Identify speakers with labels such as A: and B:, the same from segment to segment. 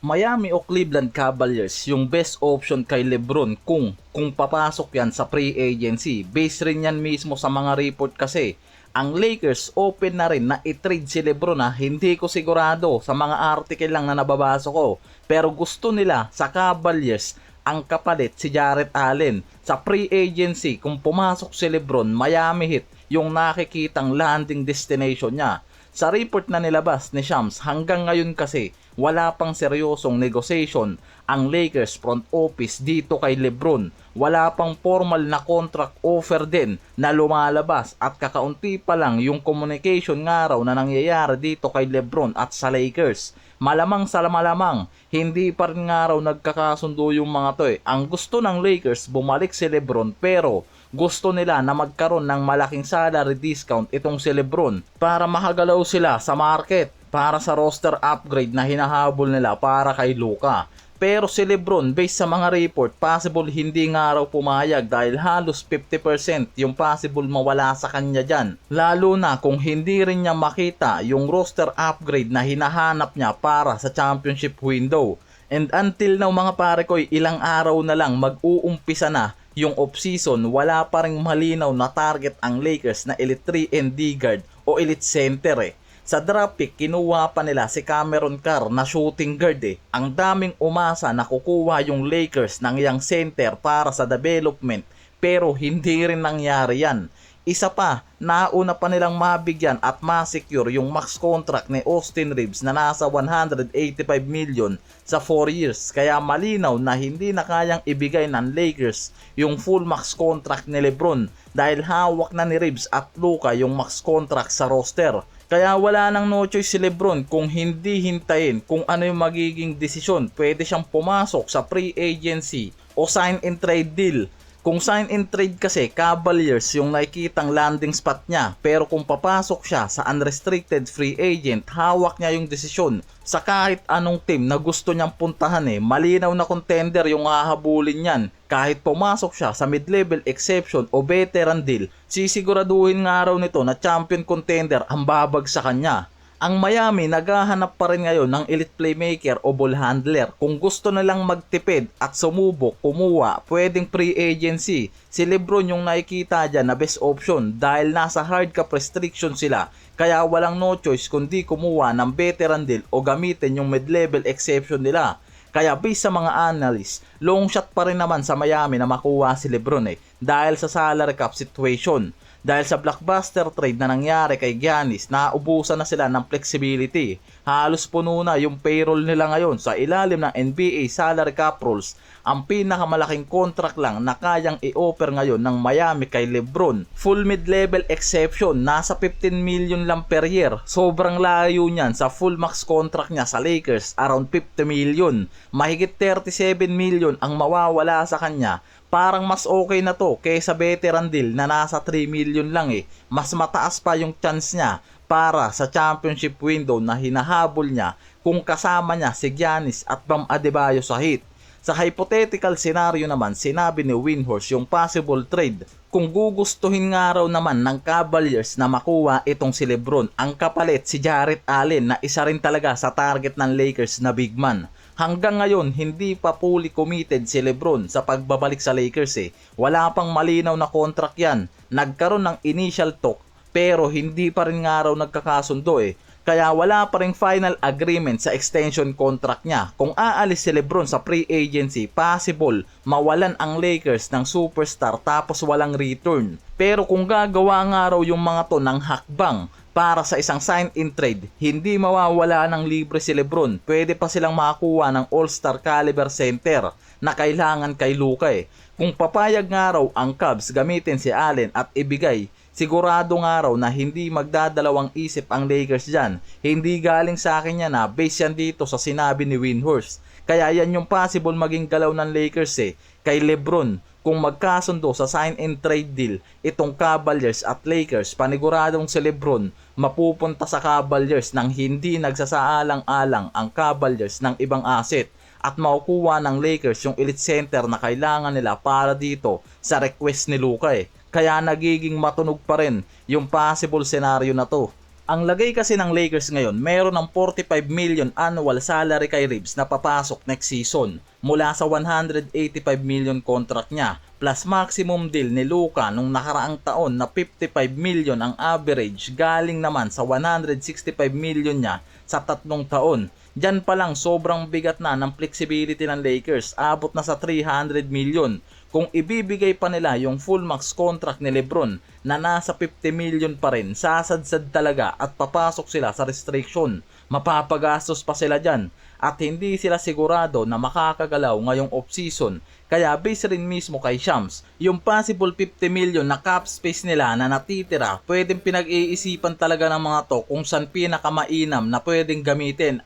A: Miami o Cleveland Cavaliers yung best option kay LeBron kung papasok yan sa free agency. Base rin yan mismo sa mga report kasi. Ang Lakers open na rin na i-trade si LeBron na hindi ko sigurado sa mga article lang na nababasa ko. Pero gusto nila sa Cavaliers ang kapalit si Jarrett Allen. Sa free agency kung pumasok si LeBron, Miami Heat yung nakikitang landing destination niya. Sa report na nilabas ni Shams, hanggang ngayon kasi wala pang seryosong negotiation ang Lakers front office dito kay LeBron. Wala pang formal na contract offer din na lumalabas at kakaunti pa lang yung communication nga raw na nangyayari dito kay LeBron at sa Lakers. Malamang sa malamang, hindi pa rin nga raw nagkakasundo yung mga to eh. Ang gusto ng Lakers, bumalik si LeBron pero gusto nila na magkaroon ng malaking salary discount itong si LeBron para makagalaw sila sa market para sa roster upgrade na hinahabol nila para kay Luka. Pero si LeBron, based sa mga report, possible hindi nga raw pumayag dahil halos 50% yung possible mawala sa kanya dyan. Lalo na kung hindi rin niya makita yung roster upgrade na hinahanap niya para sa championship window. And until now mga pare ko, ilang araw na lang mag-uumpisa na yung off-season, wala pa ring malinaw na target ang Lakers na Elite 3 and D guard o Elite Center eh. Sa draft pick, kinuha pa nila si Cameron Carr na shooting guard eh. Ang daming umasa na kukuha yung Lakers ng young center para sa development pero hindi rin nangyari yan. Isa pa, nauna pa nilang mabigyan at ma-secure yung max contract ni Austin Reeves na nasa 185 million sa 4 years. Kaya malinaw na hindi na kayang ibigay ng Lakers yung full max contract ni LeBron dahil hawak na ni Reeves at Luka yung max contract sa roster. Kaya wala nang no choice si LeBron kung hindi hintayin kung ano yung magiging desisyon. Pwede siyang pumasok sa free agency o sign and trade deal. Kung sign and trade kasi, Cavaliers yung nakikitang landing spot niya. Pero kung papasok siya sa unrestricted free agent, hawak niya yung desisyon sa kahit anong team na gusto niyang puntahan eh. Malinaw na contender yung hahabulin niyan. Kahit pumasok siya sa mid-level exception o veteran deal, sisiguraduhin nga raw nito na champion contender ang babag sa kanya. Ang Miami naghahanap pa rin ngayon ng elite playmaker o ball handler. Kung gusto nilang magtipid at sumubok, kumuha, pwedeng free agency. Si LeBron yung nakikita dyan na best option dahil nasa hard cap restriction sila. Kaya walang no choice kundi kumuha ng veteran deal o gamitin yung mid-level exception nila. Kaya based sa mga analyst, long shot pa rin naman sa Miami na makuha si LeBron eh dahil sa salary cap situation. Dahil sa blockbuster trade na nangyari kay Giannis, naubusan na sila ng flexibility. Halos puno na yung payroll nila ngayon sa ilalim ng NBA salary cap rules. Ang pinakamalaking contract lang na kayang i-offer ngayon ng Miami kay LeBron, full mid-level exception, nasa 15 million lang per year. Sobrang layo niyan sa full max contract niya sa Lakers, around 50 million. Mahigit 37 million ang mawawala sa kanya. Parang mas okay na to kaysa veteran deal na nasa 3 million lang eh. Mas mataas pa yung chance niya para sa championship window na hinahabol niya kung kasama niya si Giannis at Bam Adebayo sa Heat. Sa hypothetical scenario naman, sinabi ni Windhorst yung possible trade kung gugustuhin nga raw naman ng Cavaliers na makuha itong si LeBron, ang kapalit si Jarrett Allen na isa rin talaga sa target ng Lakers na big man. Hanggang ngayon, hindi pa fully committed si LeBron sa pagbabalik sa Lakers eh. Wala pang malinaw na contract yan. Nagkaroon ng initial talk pero hindi pa rin nga raw nagkakasundo eh. Kaya wala pa ring final agreement sa extension contract niya. Kung aalis si LeBron sa free agency, possible mawalan ang Lakers ng superstar tapos walang return. Pero kung gagawa nga raw yung mga to ng hakbang para sa isang sign-in trade, hindi mawawala ng libre si LeBron. Pwede pa silang makakuha ng all-star caliber center na kailangan kay Luka eh. Kung papayag nga raw ang Cavs gamitin si Allen at ibigay, sigurado nga raw na hindi magdadalawang isip ang Lakers dyan. Hindi galing sa akin yan na base yan dito sa sinabi ni Windhorst. Kaya yan yung possible maging galaw ng Lakers eh, kay LeBron. Kung magkasundo sa sign and trade deal itong Cavaliers at Lakers, paniguradong si LeBron mapupunta sa Cavaliers nang hindi nagsasaalang-alang ang Cavaliers ng ibang asset at makukuha ng Lakers yung elite center na kailangan nila para dito sa request ni Luka eh. Kaya nagiging matunog pa rin yung possible scenario na to. Ang lagay kasi ng Lakers ngayon, meron ng 45 million annual salary kay Reeves na papasok next season mula sa 185 million contract niya. Plus maximum deal ni Luka nung nakaraang taon na 55 million ang average galing naman sa 165 million niya sa 3 taon. Diyan pa lang sobrang bigat na ng flexibility ng Lakers, abot na sa 300 million. Kung ibibigay pa nila yung full max contract ni LeBron na nasa 50 million pa rin, sasadsad talaga at papasok sila sa restriction. Mapapagastos pa sila dyan at hindi sila sigurado na makakagalaw ngayong off-season. Kaya base rin mismo kay Shams, yung possible 50 million na cap space nila na natitira, pwedeng pinag-iisipan talaga ng mga to kung saan pinakamainam na pwedeng gamitin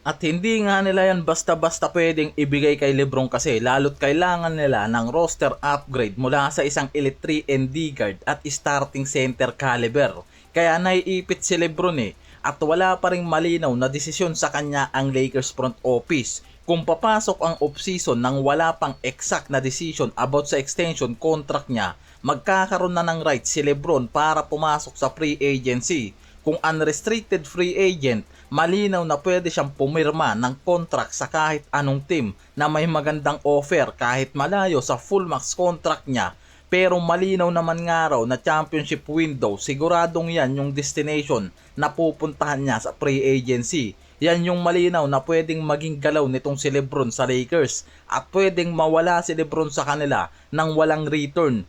A: at hindi nga nila yan basta-basta pwedeng ibigay kay LeBron kasi lalo't kailangan nila ng roster upgrade mula sa isang Elite 3 and D guard at starting center caliber. Kaya naiipit si LeBron at wala pa ring malinaw na desisyon sa kanya ang Lakers front office. Kung papasok ang off-season nang wala pang exact na decision about sa extension contract niya, magkakaroon na ng right si LeBron para pumasok sa free agency. Kung unrestricted free agent, malinaw na pwede siyang pumirma ng contract sa kahit anong team na may magandang offer kahit malayo sa full max contract niya. Pero malinaw naman nga raw na championship window, siguradong yan yung destination na pupuntahan niya sa free agency. Yan yung malinaw na pwedeng maging galaw nitong si LeBron sa Lakers at pwedeng mawala si LeBron sa kanila nang walang return.